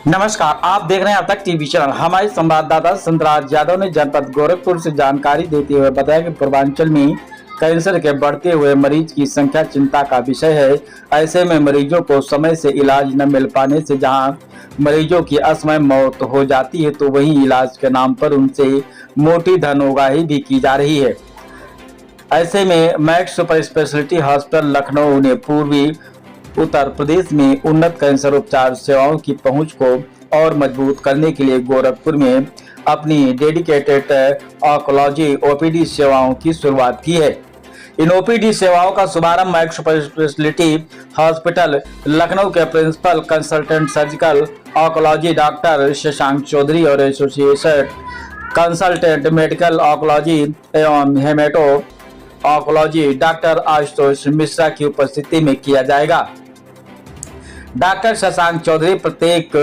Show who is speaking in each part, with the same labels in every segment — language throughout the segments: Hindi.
Speaker 1: नमस्कार, आप देख रहे हैं अब तक टीवी चैनल। हमारे संवाददाता संतराज यादव ने जनपद गोरखपुर से जानकारी देते हुए बताया कि पूर्वांचल में कैंसर के बढ़ते हुए मरीज की संख्या चिंता का विषय है। ऐसे में मरीजों को समय से इलाज न मिल पाने से जहां मरीजों की असमय मौत हो जाती है, तो वहीं इलाज के नाम पर उनसे मोटी धन उगाही भी की जा रही है। ऐसे में max super specialty hospital Lucknow ने पूर्वी उत्तर प्रदेश में उन्नत कैंसर उपचार सेवाओं की पहुंच को और मजबूत करने के लिए गोरखपुर में अपनी डेडिकेटेड ऑन्कोलॉजी ओपीडी सेवाओं की शुरुआत की है। इन ओपीडी सेवाओं का शुभारंभ Max super specialty hospital Lucknow के principal consultant surgical oncology doctor Shashank Chaudhary और एसोसिएटेड कंसल्टेंट मेडिकल ऑन्कोलॉजी एवं hemato oncology doctor Ashutosh Mishra की उपस्थिति में किया जाएगा। डॉक्टर शशांक चौधरी प्रत्येक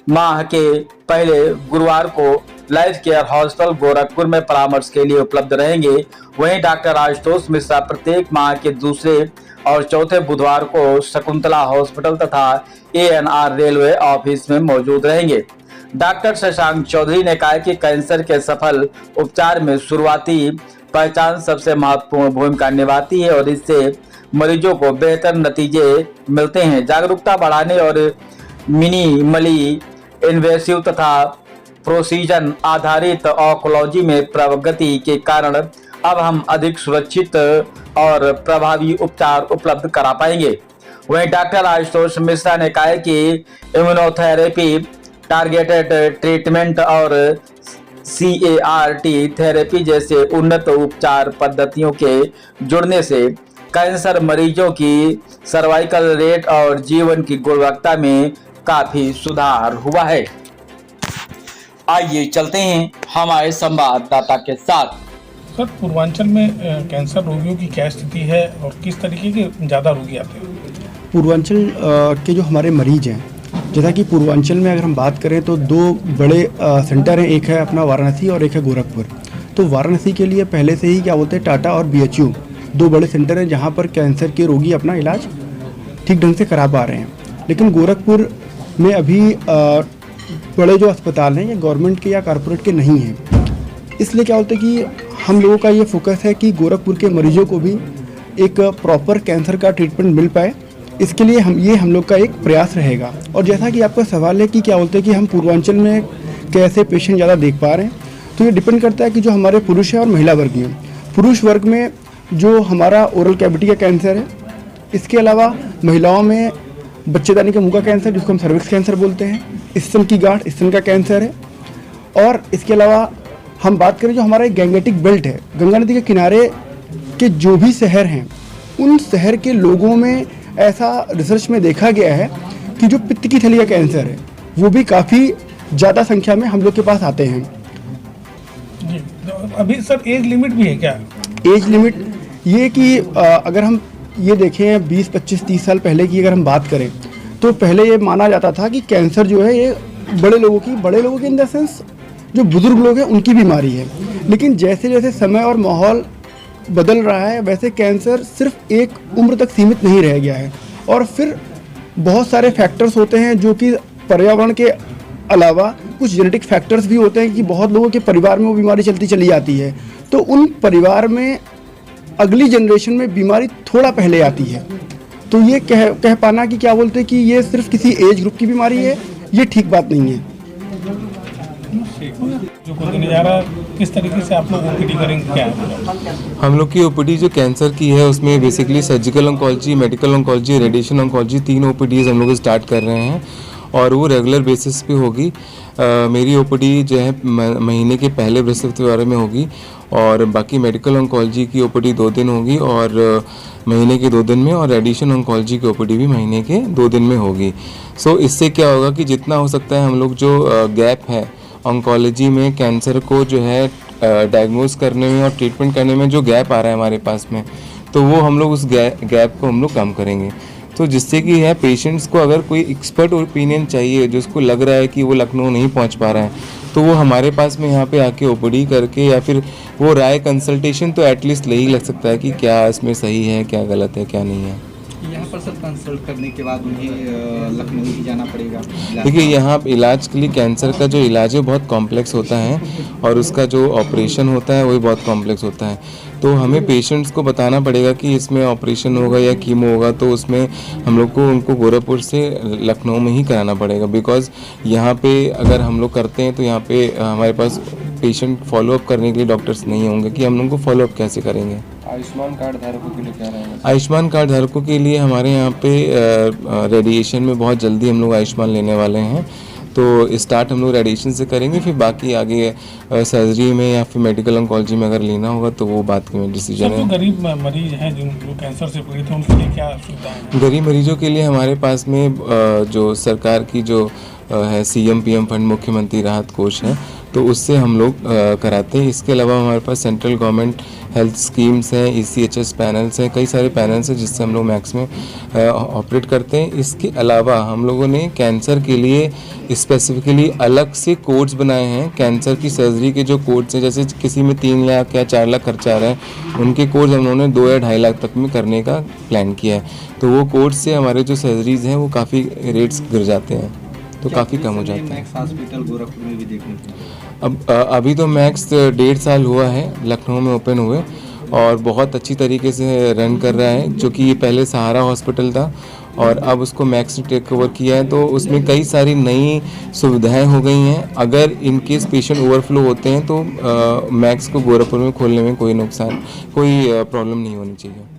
Speaker 1: माह के पहले गुरुवार को लाइफ केयर हॉस्पिटल गोरखपुर में परामर्श के लिए उपलब्ध रहेंगे। वहीं डॉक्टर आशुतोष मिश्रा प्रत्येक माह के दूसरे और चौथे बुधवार को शकुंतला हॉस्पिटल तथा ANR रेलवे ऑफिस में मौजूद रहेंगे। डॉक्टर शशांक चौधरी ने कहा कि कैंसर के सफल उपचार में शुरुआती पहचान सबसे महत्वपूर्ण भूमिका निभाती है और इससे मरीजों को बेहतर नतीजे मिलते हैं। जागरूकता बढ़ाने और मिनिमली इन्वेसिव तथा प्रोसीजन आधारित ऑन्कोलॉजी में प्रगति के कारण अब हम अधिक सुरक्षित और प्रभावी उपचार उपलब्ध करा पाएंगे। वहीं डॉक्टर आशुतोष मिश्रा ने कहा कि इम्यूनोथेरेपी, टारगेटेड ट्रीटमेंट और CAR-T थेरेपी जैसे उन्नत उपचार पद्धतियों के जुड़ने से कैंसर मरीजों की सर्वाइकल रेट और जीवन की गुणवत्ता में काफी सुधार हुआ है। आइए चलते हैं हमारे संवाददाता के साथ।
Speaker 2: सर, पूर्वांचल में कैंसर रोगियों की क्या स्थिति है और किस तरीके के ज़्यादा रोगी आते हैं?
Speaker 3: पूर्वांचल के जो हमारे मरीज हैं, जैसा कि पूर्वांचल में अगर हम बात करें तो दो बड़े सेंटर हैं, एक है अपना वाराणसी और एक है गोरखपुर। तो वाराणसी के लिए पहले से ही क्या बोलते हैं टाटा और BHU दो बड़े सेंटर हैं जहां पर कैंसर के रोगी अपना इलाज ठीक ढंग से करा पा रहे हैं। लेकिन गोरखपुर में अभी बड़े जो अस्पताल हैं ये गवर्नमेंट के या कॉरपोरेट के नहीं हैं। इसलिए क्या होता है कि हम लोगों का ये फोकस है कि गोरखपुर के मरीजों को भी एक प्रॉपर कैंसर का ट्रीटमेंट मिल पाए। इसके लिए हम लोग का एक प्रयास रहेगा। और जैसा कि आपका सवाल है कि क्या बोलते हैं कि हम पूर्वांचल में कैसे पेशेंट ज़्यादा देख पा रहे हैं, तो ये डिपेंड करता है कि जो हमारे पुरुष हैं और महिला वर्ग में, पुरुष वर्ग में जो हमारा ओरल कैविटी का कैंसर है, इसके अलावा महिलाओं में बच्चेदानी के मुंह का कैंसर जिसको हम सर्विक्स कैंसर बोलते हैं, स्तन की गांठ स्तन का कैंसर है। और इसके अलावा हम बात करें जो हमारा एक गैंगेटिक बेल्ट है, गंगा नदी के किनारे के जो भी शहर हैं उन शहर के लोगों में ऐसा रिसर्च में देखा गया है कि जो पित्त की थैली का कैंसर है वो भी काफ़ी ज़्यादा संख्या में हम लोग के पास आते हैं।
Speaker 2: जी, तो अभी सर एज लिमिट भी है क्या?
Speaker 3: एज लिमिट ये कि अगर हम ये देखें 20, 25, 30 साल पहले की अगर हम बात करें तो पहले ये माना जाता था कि कैंसर जो है ये बड़े लोगों की इन द सेंस जो बुजुर्ग लोग हैं उनकी बीमारी है। लेकिन जैसे जैसे समय और माहौल बदल रहा है वैसे कैंसर सिर्फ एक उम्र तक सीमित नहीं रह गया है और फिर बहुत सारे फैक्टर्स होते हैं जो कि पर्यावरण के अलावा कुछ जेनेटिक फैक्टर्स भी होते हैं कि बहुत लोगों के परिवार में वो बीमारी चलती चली जाती है, तो उन परिवार में अगली जनरेशन में बीमारी थोड़ा पहले आती है। तो ये कह पाना कि क्या बोलते हैं कि ये सिर्फ किसी एज ग्रुप की बीमारी है, ये ठीक बात नहीं है।
Speaker 2: जो कोई नहीं जा रहा, किस तरीके से आप लोग OPD करेंगे क्या है?
Speaker 4: हम लोग की OPD जो कैंसर की है उसमें basically surgical oncology, medical oncology, radiation oncology 3 OPDs हम लोग स्टार्ट कर रहे हैं और वो रेगुलर बेसिस पे होगी। मेरी OPD जो है महीने के पहले बृहस्पतिवार में होगी और बाकी मेडिकल ऑन्कोलॉजी की OPD 2 दिन होगी और महीने के 2 दिन में, और रेडिएशन ऑन्कोलॉजी की OPD भी महीने के 2 दिन में होगी। सो इससे क्या होगा कि जितना हो सकता है हम लोग जो गैप है ऑन्कोलॉजी में कैंसर को जो है डायग्नोज करने में और ट्रीटमेंट करने में जो गैप आ रहा है हमारे पास में, तो वो हम लोग उस गैप को हम लोग कम करेंगे। तो जिससे कि है पेशेंट्स को अगर कोई एक्सपर्ट ओपिनियन चाहिए जिसको लग रहा है कि वो लखनऊ नहीं पहुंच पा रहा है, तो वो हमारे पास में यहाँ पे आके OPD करके या फिर वो राय कंसल्टेशन तो एटलीस्ट ले ही लग सकता है कि क्या इसमें सही है, क्या गलत है, क्या नहीं है।
Speaker 5: पर सर कंसल्ट करने के बाद उन्हें लखनऊ ही जाना पड़ेगा?
Speaker 4: देखिए, यहाँ इलाज के लिए कैंसर का जो इलाज है बहुत कॉम्प्लेक्स होता है और उसका जो ऑपरेशन होता है वही बहुत कॉम्प्लेक्स होता है। तो हमें पेशेंट्स को बताना पड़ेगा कि इसमें ऑपरेशन होगा या कीमो होगा, तो उसमें हम लोग को उनको गोरखपुर से लखनऊ में ही कराना पड़ेगा। बिकॉज़ यहाँ पे अगर हम लोग करते हैं तो यहाँ पे हमारे पास पेशेंट फॉलोअप करने के लिए डॉक्टर्स नहीं होंगे कि हम लोग को फॉलोअप कैसे करेंगे।
Speaker 6: आयुष्मान कार्ड धारकों के लिए क्या रहेगा?
Speaker 4: आयुष्मान कार्ड धारकों के लिए हमारे यहाँ पे रेडिएशन में बहुत जल्दी हम लोग आयुष्मान लेने वाले हैं। तो स्टार्ट हम लोग रेडिएशन से करेंगे, फिर बाकी आगे सर्जरी में या फिर मेडिकल ऑन्कोलॉजी में अगर लेना होगा तो वो बात में डिसीजन
Speaker 2: सर, जो
Speaker 4: है।
Speaker 2: गरीब मरीज हैं जो कैंसर से पीड़ित हैं उनके लिए क्या सुविधाएं हैं?
Speaker 4: गरीब मरीजों के लिए हमारे पास में जो सरकार की जो है CM PM फंड, मुख्यमंत्री राहत कोष है, तो उससे हम लोग कराते हैं। इसके अलावा हमारे पास सेंट्रल गवर्नमेंट हेल्थ स्कीम्स हैं, ECHS पैनल्स हैं, कई सारे पैनल्स हैं जिससे हम लोग मैक्स में ऑपरेट करते हैं। इसके अलावा हम लोगों ने कैंसर के लिए स्पेसिफिकली अलग से कोड्स बनाए हैं। कैंसर की सर्जरी के जो कोड्स हैं, जैसे किसी में 3 लाख या 4 लाख खर्चा आ रहा है, उनके कोड्स हम लोगों ने 2 या 2.5 लाख तक में करने का प्लान किया है। तो वो कोड्स से हमारे जो सर्जरीज हैं वो काफ़ी रेट्स गिर जाते हैं, तो काफ़ी कम हो जाते हैं।
Speaker 5: मैक्स हॉस्पिटल गोरखपुर में भी देखने को मिला।
Speaker 4: अब अभी तो मैक्स 1.5 साल हुआ है लखनऊ में ओपन हुए और बहुत अच्छी तरीके से रन कर रहा है। जो कि ये पहले सहारा हॉस्पिटल था और अब उसको मैक्स ने टेक ओवर किया है, तो उसमें कई सारी नई सुविधाएं हो गई हैं। अगर इन केस पेशेंट ओवरफ्लो होते हैं तो मैक्स को गोरखपुर में खोलने में कोई प्रॉब्लम नहीं होनी चाहिए।